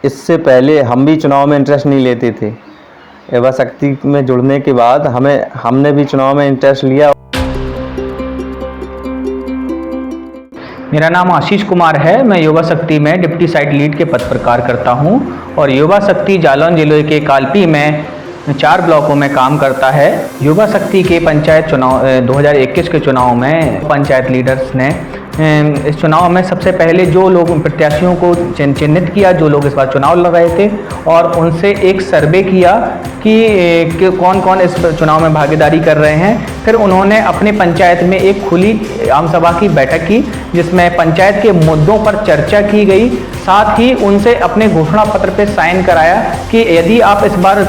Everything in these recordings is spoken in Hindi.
इससे पहले हम भी चुनाव में इंटरेस्ट नहीं लेते थे। युवा शक्ति में जुड़ने के बाद हमने भी चुनाव में इंटरेस्ट लिया। मेरा नाम आशीष कुमार है। मैं युवा शक्ति में डिप्टी साइट लीड के पद पर कार्य करता हूं और युवा शक्ति जालौन जिले के कालपी में 4 ब्लॉकों में काम करता है। युवा शक्ति के पंचायत चुनाव 2021 के चुनाव में पंचायत लीडर्स ने इस चुनाव में सबसे पहले जो लोग प्रत्याशियों को चिन्हित किया, जो लोग इस बार चुनाव लड़ रहे थे, और उनसे एक सर्वे किया कि कौन कौन इस चुनाव में भागीदारी कर रहे हैं। फिर उन्होंने अपने पंचायत में एक खुली आम सभा की बैठक की जिसमें पंचायत के मुद्दों पर चर्चा की गई। साथ ही उनसे अपने घोषणा पत्र पर साइन कराया कि यदि आप इस बार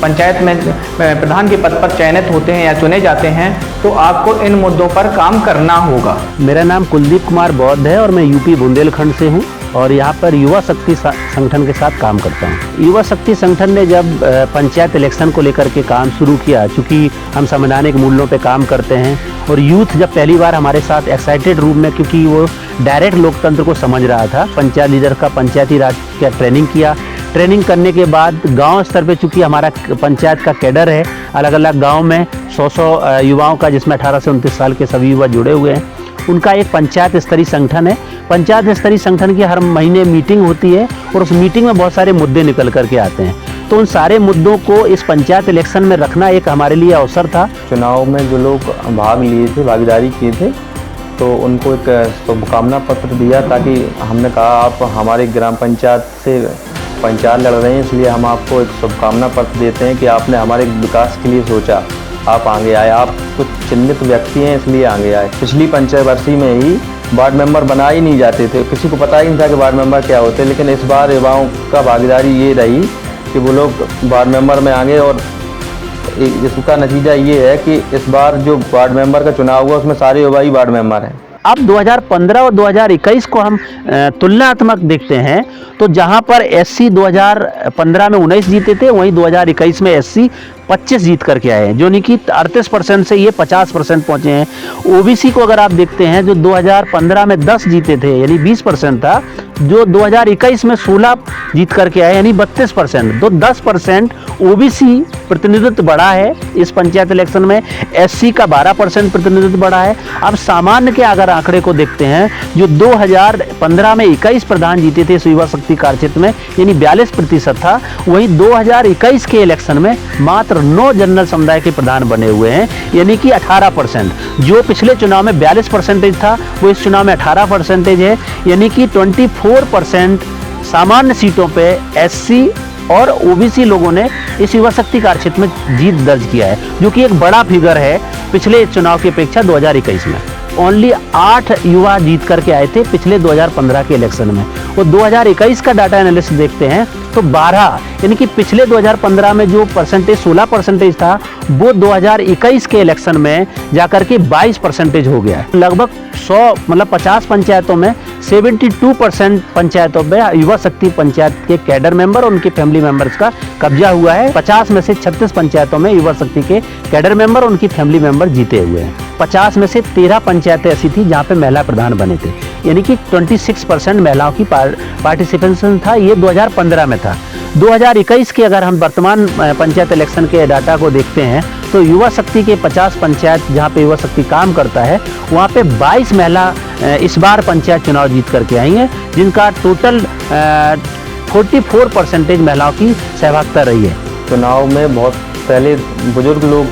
पंचायत में प्रधान के पद पर चयनित होते हैं या चुने जाते हैं तो आपको इन मुद्दों पर काम करना होगा। मेरा नाम कुलदीप कुमार बौद्ध है और मैं यूपी बुंदेलखंड से हूँ और यहाँ पर युवा शक्ति संगठन के साथ काम करता हूँ। युवा शक्ति संगठन ने जब पंचायत इलेक्शन को लेकर के काम शुरू किया, चूँकि हम संवैधानिक मूल्यों पे काम करते हैं और यूथ जब पहली बार हमारे साथ एक्साइटेड रूप में, क्योंकि वो डायरेक्ट लोकतंत्र को समझ रहा था, पंचायत लीडर का पंचायती राज का ट्रेनिंग किया। ट्रेनिंग करने के बाद गांव स्तर पे, चूँकि हमारा पंचायत का कैडर है, अलग अलग गांव में 100 युवाओं का, जिसमें 18 से 29 साल के सभी युवा जुड़े हुए हैं, उनका एक पंचायत स्तरीय संगठन है। पंचायत स्तरीय संगठन की हर महीने मीटिंग होती है और उस मीटिंग में बहुत सारे मुद्दे निकल करके आते हैं। तो उन सारे मुद्दों को इस पंचायत इलेक्शन में रखना एक हमारे लिए अवसर था। चुनाव में जो लोग भाग लिए थे, भागीदारी किए थे, तो उनको एक शुभकामना पत्र दिया, ताकि हमने कहा आप हमारे ग्राम पंचायत से पंचायत लड़ रहे हैं, इसलिए हम आपको एक शुभकामना पत्र देते हैं कि आपने हमारे विकास के लिए सोचा, आप आगे आए, आप कुछ चिन्हित व्यक्ति हैं इसलिए आगे आए। पिछली पंचायत वर्षी में ही वार्ड मेंबर बनाए ही नहीं जाते थे, किसी को पता ही नहीं था कि वार्ड मेंबर क्या होते, लेकिन इस बार युवाओं का भागीदारी ये रही कि वो लोग वार्ड मेंबर में आ गए और इसका नतीजा ये है कि इस बार जो वार्ड मेंबर का चुनाव हुआ उसमें सारे युवा ही वार्ड मेंबर हैं। अब 2015 और 2021 को हम तुलनात्मक देखते हैं तो जहां पर एससी 2015 में 19 जीते थे, वहीं 2021 में एससी 25 जीत करके आए हैं, जो नहीं कि 38% से ये 50% पहुंचे हैं। ओबीसी को अगर आप देखते हैं, जो 2015 में 10 जीते थे यानी 20% था, जो 2021 में 16 जीत करके आए यानी 32%, तो 10% ओबीसी प्रतिनिधित्व बढ़ा है इस पंचायत इलेक्शन में। एससी का 12% प्रतिनिधित्व बढ़ा है। अब सामान्य के अगर आंकड़े को देखते हैं, जो 2015 में 21 प्रधान जीते थे इस युवा शक्ति कार्यक्षेत्र में यानी 42% था, वहीं 2021 के इलेक्शन में मात्र 9 जनरल समुदाय के प्रधान बने हुए हैं यानी कि 18%। जो पिछले चुनाव में 42% था वो इस चुनाव में 18% है, यानी कि 24% सामान्य सीटों पे एससी और ओबीसी लोगों ने इस युवा शक्ति कार्यक्षेत्र में जीत दर्ज किया है, जो कि एक बड़ा फिगर है पिछले चुनाव की अपेक्षा 2021 में। ओनली 8 युवा जीत करके आए थे पिछले 2015 के इलेक्शन में, और 2021 का डाटा एनालिसिस देखते हैं तो 12, यानी कि पिछले 2015 में जो परसेंटेज 16% था वो 2021 के इलेक्शन में जाकर के 22% हो गया। लगभग 100 मतलब 50 पंचायतों में 72% पंचायतों में युवा शक्ति पंचायत के कैडर मेंबर और उनके फैमिली मेंबर्स का कब्जा हुआ है। 50 में से 36 पंचायतों में युवा शक्ति के कैडर मेंबर और उनकी फैमिली मेंबर जीते हुए हैं। 50 में से 13 पंचायतें ऐसी थी जहां पे महिला प्रधान बने थे, यानी कि 26% महिलाओं की पार्टिसिपेशन था। ये 2015 में था। 2021 के अगर हम वर्तमान पंचायत इलेक्शन के डाटा को देखते हैं तो युवा शक्ति के 50 पंचायत जहां पे युवा शक्ति काम करता है, वहां पे 22 महिला इस बार पंचायत चुनाव जीत करके आई हैं, जिनका टोटल 44% महिलाओं की सहभागिता रही है। चुनाव में बहुत पहले बुजुर्ग लोग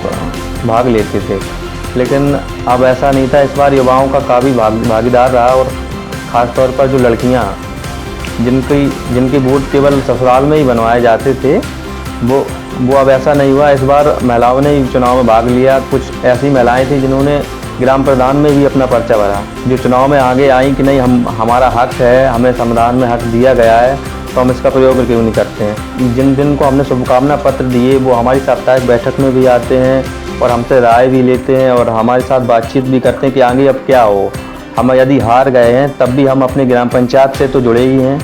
भाग लेते थे, लेकिन अब ऐसा नहीं था। इस बार युवाओं का काफ़ी भागीदार रहा, और ख़ास तौर पर जो लड़कियां जिनके वोट केवल ससुराल में ही बनवाए जाते थे, वो अब ऐसा नहीं हुआ। इस बार महिलाओं ने चुनाव में भाग लिया। कुछ ऐसी महिलाएं थी जिन्होंने ग्राम प्रधान में भी अपना पर्चा भरा, जो चुनाव में आगे आई कि नहीं, हमारा हक है, हमें संविधान में हक दिया गया है, तो हम इसका प्रयोग क्यों नहीं करते हैं। जिन को हमने शुभकामना पत्र दिए वो हमारी साप्ताहिक बैठक में भी आते हैं और हमसे राय भी लेते हैं और हमारे साथ बातचीत भी करते हैं कि आगे अब क्या हो। हम यदि हार गए हैं तब भी हम अपनी ग्राम पंचायत से तो जुड़े ही हैं,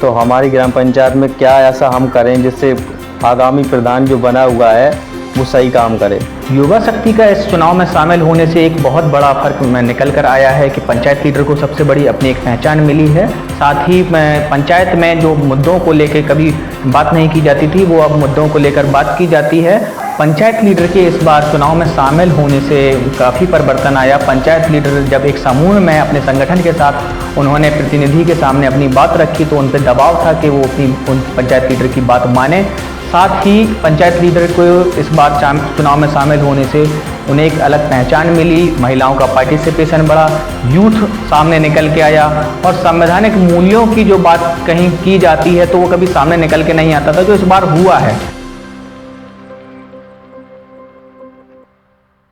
तो हमारी ग्राम पंचायत में क्या ऐसा हम करें जिससे आगामी प्रधान जो बना हुआ है वो सही काम करे। युवा शक्ति का इस चुनाव में शामिल होने से एक बहुत बड़ा फर्क में निकल कर आया है कि पंचायत लीडर को सबसे बड़ी अपनी एक पहचान मिली है। साथ ही पंचायत में जो मुद्दों को लेकर कभी बात नहीं की जाती थी, वो अब मुद्दों को लेकर बात की जाती है। पंचायत लीडर के इस बार चुनाव में शामिल होने से काफ़ी परिवर्तन आया। पंचायत लीडर जब एक समूह में अपने संगठन के साथ उन्होंने प्रतिनिधि के सामने अपनी बात रखी तो उन पर दबाव था कि वो उन पंचायत लीडर की बात माने। साथ ही पंचायत लीडर को इस बार चुनाव में शामिल होने से उन्हें एक अलग पहचान मिली, महिलाओं का पार्टिसिपेशन बढ़ा, यूथ सामने निकल के आया और संवैधानिक मूल्यों की जो बात कहीं की जाती है तो वो कभी सामने निकल के नहीं आता था, जो इस बार हुआ है।